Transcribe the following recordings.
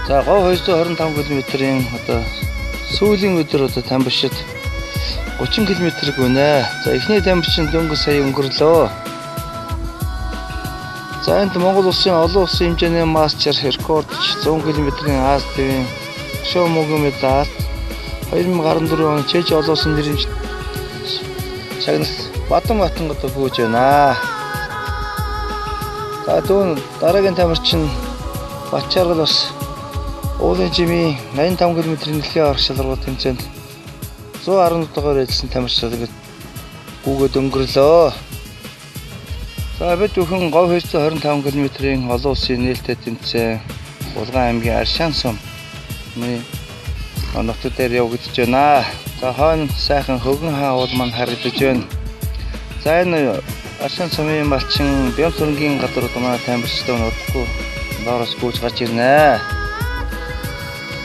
За говь 225 км-ийн одоо сүүлийн өдөр одоо Тамбашид 30 км гүнэ. За эхний тамирчин дөнгөж сая өнгөрлөө. За энд Монгол улсын олон улсын хэмжээний мастер рекордч 100 км-ийн Аз ТV-ийн шоу мөнгө медаль 2014 оны Чеж олон улсын нэрийн шагналт Баатан одоо гүйж байна. За дүүн дараагийн тамирчин Бачааргал бас уулын жимийн 85 км-ийн нэлээд орох шалралт тэмцээнд 110-оор эзэлсэн тамирчид ингээд гүгээд өнгөрлөө. За бид бүхэн говь 225 км-ийн олон улсын нээлттэй тэмцээн Булган аймгийн Аршаан сум нутаг дээр явагдаж байна. За хойно сайхан хөвгөн хаа уул маань харагдаж байна. За энэ Аршаан сумын малчин Бямсүрэнгийн гадар манай тамирчтай удахгүй доороос гүйж гарч ирнэ.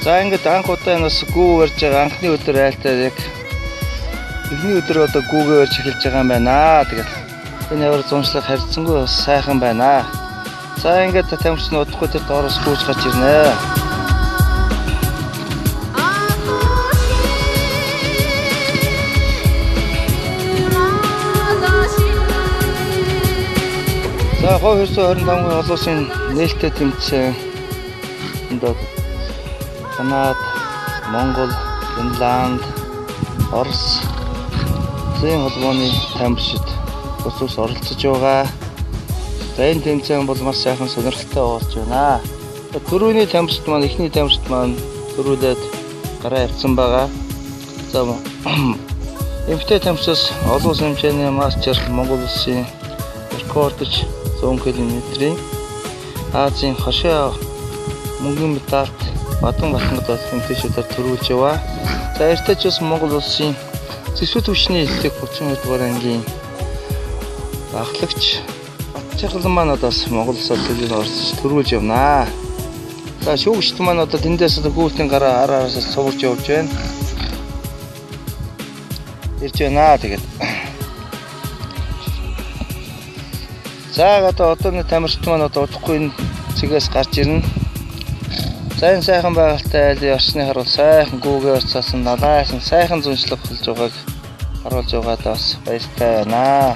За ингээд анх удаа нас гүү барьж байгаа анхны өдөр айлтаа яг эхний өдөр одоо гүүгээ барьж эхэлж байгаа юм байна. Тэгээд энэ явар зуншлах харьцангуй бас сайхан байна. За ингээд тамирч нь удахгүй тэр доороос гүйж гарч ирнэ. За говь 225 олон улсын нээлттэй тэмцээн энд Канада, Монгол, Финланд, Орос зэн холбооны тамирчид ус оролцож байгаа. За энэ тэмцээн бол маш сайхан сонирхолтой болж байна. Төрөүний тамирчид маань эхний тамирчид маань төрүүлээд гараа явцсан байгаа. За эмэгтэй тамирчид олон улсын хэмжээний мастер Монгол улсын рекордч 100 км-ийн Азийн хошоо мөнгөн медальт Баатан батангад тэмцээнүүдэд төрүүлж яваа. За эртэж бас Монгол улсын зэвсэг түвшний эллэг 32 дугаар ангийн ахлагч Бачааргал маань одоо Монгол улсад орж төрүүлж явнаа. За шүүгчд маань одоо тэндээс гүүтийн гараа араас цугулж явж байна. Ирж байна тэгээд. За одоо нэг тамирчид маань одоо удахгүй энэ цэгээс гарч ирнэ. За энэ сайхан байгальтай айлын орчны харуул сайхан гүүгээ орцсон налайсан сайхан зуншлаг болж байгааг харуулж байгаад бас баяртай байна.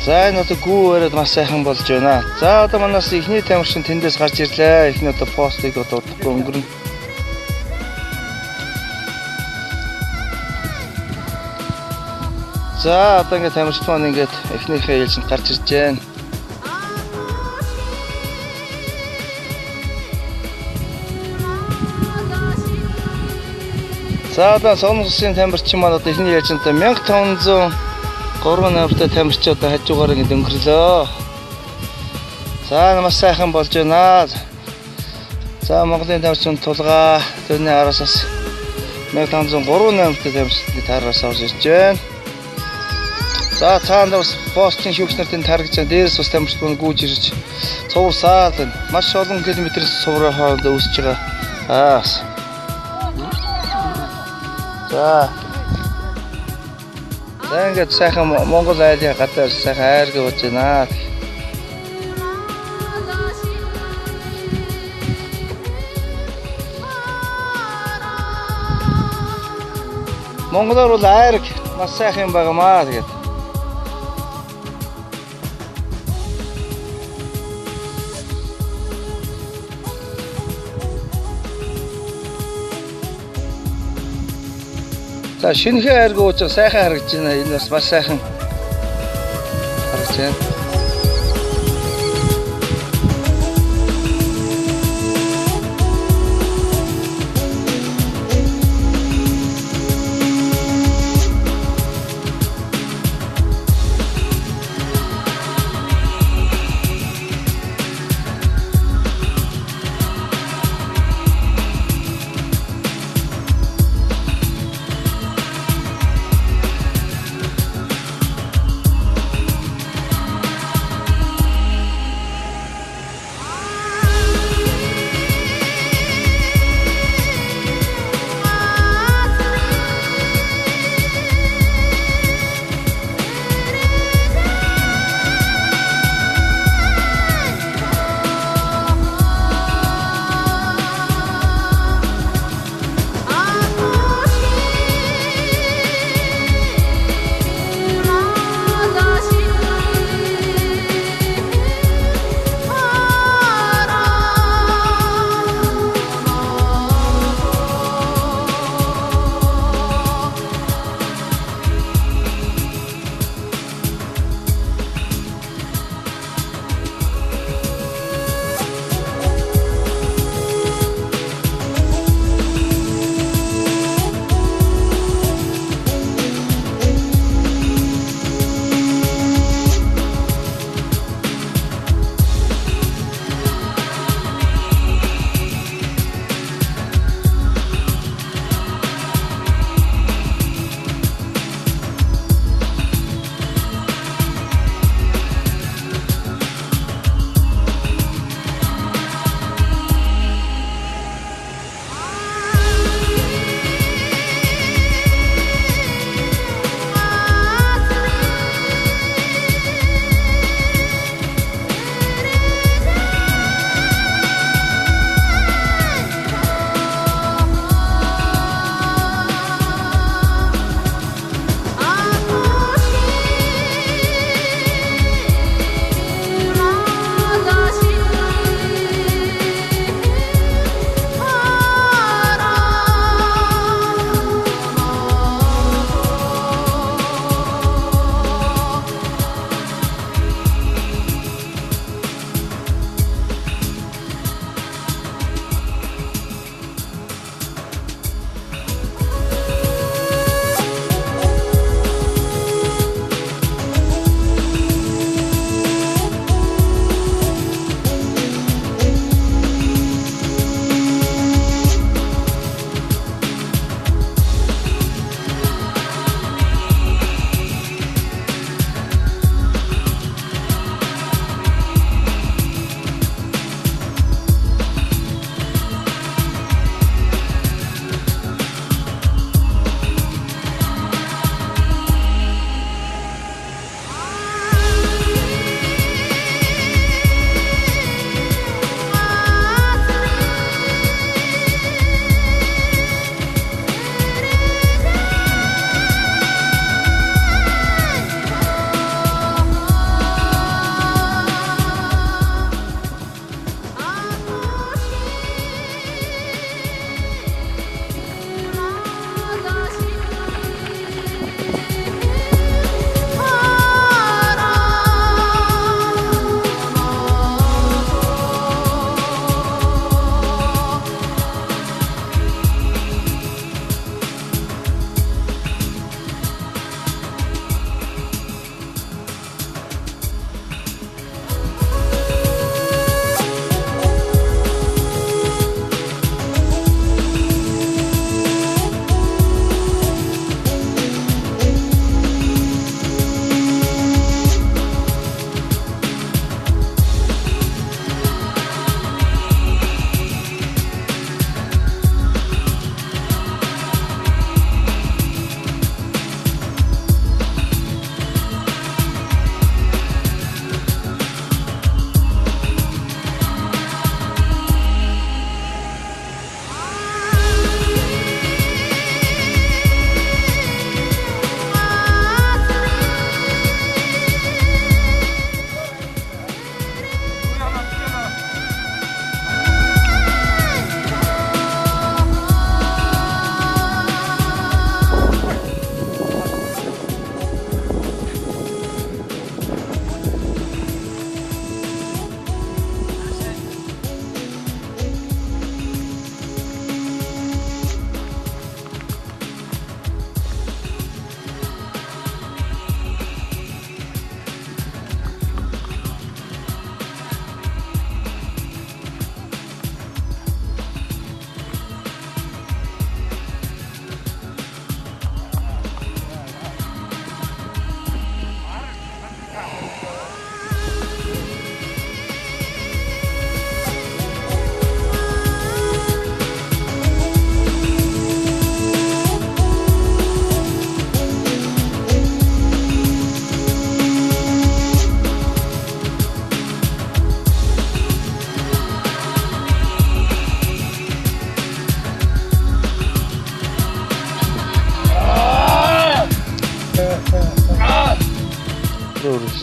За энэ одоо гүү өрөөд маш сайхан болж байна. За одоо манаас эхний тамирчин тэндээс гарч ирлээ. Эхний одоо постыг одоо удахгүй өнгөрнө. За одоо ингээд тамирчид маань ингээд эхнийхээ ээлжинд гарч ирж байна. За одоо Сонгон улсын тамирчин маань одоо эхний ээлжинд 1503 намтай тамирч одоо хажуугаар ингээд өнгөрлөө. За маш сайхан болж байна. За Монголын тамирчин тулгаа тэрний араас 1503 намтай тамирчид таараас орж ирж байна. За цаана бас постын шүүгч нарын таргаж байгаа дээрээс бас тамирчид гүйж ирж цуврсаад маш олон километрээс цувраа хоорондоо үсэж байгаа. За ингээд сайхан Монгол айлын гадар сайхан айрг болж байна. Монголоор бол айрг маш сайхан юм байгаамаа тэгээд. За шинэхэн айрг ууж сайхан харагдаж байна. Энэ бас маш сайхан харагдаж байна.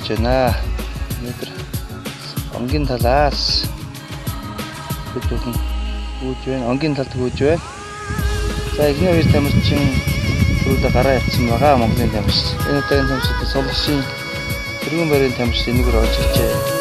байна. Өнөөдөр онгийн талаас бүхэн үүж байна. Онгийн талд үүж байна. За эхний хоёр тамирчин түрүүлээ гараа явцсан байгаа Монголын тамирч. Энэ удаагийн тамирчид Солонгосын тэргүүн байрын тамирч нэгөр орж иржээ.